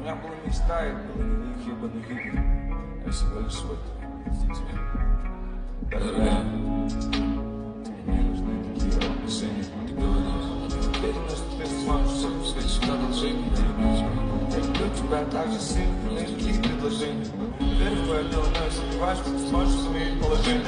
У меня была мечта, и было никаких ебаных игр. Я всего лишь свой тебе. Дорогая, тебе не нужны такие отношения. Ты говоришь, уверена, что ты сможешь все встретить продолжение. Я люблю тебя так же сильно, никаких предложений. Верь в твое дело, но я сомневаюсь, что ты сможешь изменить положение.